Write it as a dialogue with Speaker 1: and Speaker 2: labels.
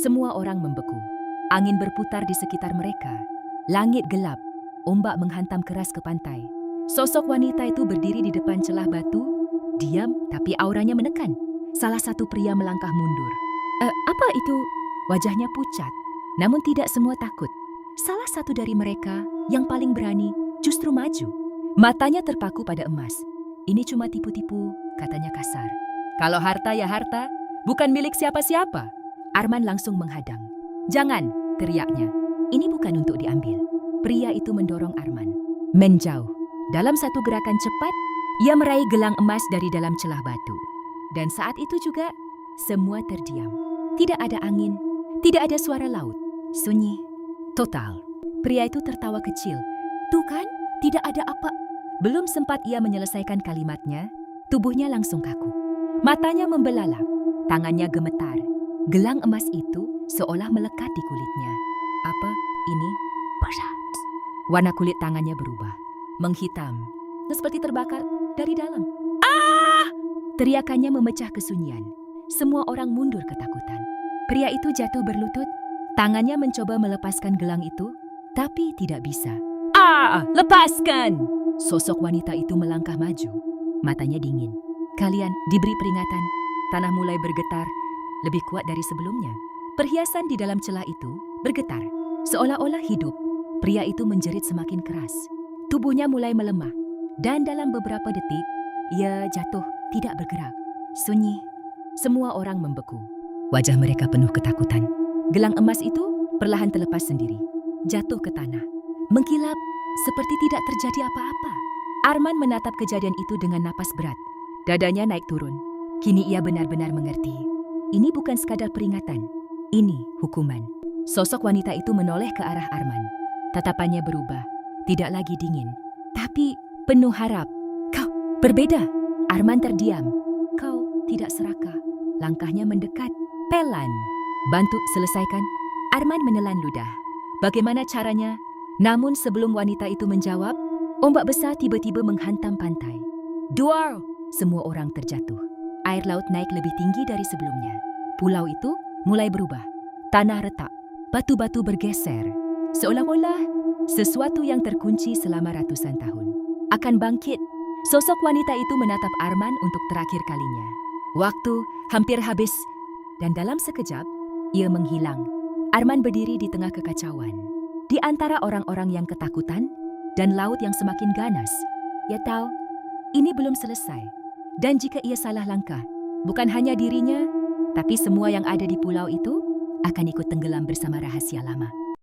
Speaker 1: Semua orang membeku. Angin berputar di sekitar mereka. Langit gelap. Ombak menghantam keras ke pantai. Sosok wanita itu berdiri di depan celah batu. Diam, tapi auranya menekan. Salah satu pria melangkah mundur. Apa itu? Wajahnya pucat. Namun tidak semua takut. Salah satu dari mereka yang paling berani justru maju. Matanya terpaku pada emas. Ini cuma tipu-tipu, katanya kasar. Kalau harta ya harta, bukan milik siapa-siapa. Arman langsung menghadang. Jangan, teriaknya. Ini bukan untuk diambil. Pria itu mendorong Arman. Menjauh. Dalam satu gerakan cepat, ia meraih gelang emas dari dalam celah batu. Dan saat itu juga, semua terdiam. Tidak ada angin, tidak ada suara laut. Sunyi. Total. Pria itu tertawa kecil. Tuh kan, tidak ada apa. Belum sempat ia menyelesaikan kalimatnya, tubuhnya langsung kaku. Matanya membelalak, tangannya gemetar. Gelang emas itu seolah melekat di kulitnya. Apa ini? Pasat. Warna kulit tangannya berubah, menghitam, seperti terbakar dari dalam. Ah! Teriakannya memecah kesunyian. Semua orang mundur ketakutan. Pria itu jatuh berlutut. Tangannya mencoba melepaskan gelang itu, tapi tidak bisa. Lepaskan! Sosok wanita itu melangkah maju. Matanya dingin. Kalian diberi peringatan. Tanah mulai bergetar, lebih kuat dari sebelumnya. Perhiasan di dalam celah itu bergetar, seolah-olah hidup. Pria itu menjerit semakin keras. Tubuhnya mulai melemah, dan dalam beberapa detik, ia jatuh tidak bergerak. Sunyi. Semua orang membeku. Wajah mereka penuh ketakutan. Gelang emas itu perlahan terlepas sendiri, jatuh ke tanah, mengkilap seperti tidak terjadi apa-apa. Arman menatap kejadian itu dengan napas berat. Dadanya naik turun. Kini ia benar-benar mengerti. Ini bukan sekadar peringatan, ini hukuman. Sosok wanita itu menoleh ke arah Arman. Tatapannya berubah, tidak lagi dingin, tapi penuh harap. Kau berbeda. Arman terdiam. Kau tidak serakah. Langkahnya mendekat. Pelan. Bantu selesaikan. Arman menelan ludah. Bagaimana caranya? Namun sebelum wanita itu menjawab, ombak besar tiba-tiba menghantam pantai. Duar! Semua orang terjatuh. Air laut naik lebih tinggi dari sebelumnya. Pulau itu mulai berubah. Tanah retak. Batu-batu bergeser. Seolah-olah sesuatu yang terkunci selama ratusan tahun akan bangkit. Sosok wanita itu menatap Arman untuk terakhir kalinya. Waktu hampir habis. Dan dalam sekejap, ia menghilang. Arman berdiri di tengah kekacauan. Di antara orang-orang yang ketakutan dan laut yang semakin ganas. Ia tahu, ini belum selesai. Dan jika ia salah langkah, bukan hanya dirinya, tapi semua yang ada di pulau itu akan ikut tenggelam bersama rahasia lama.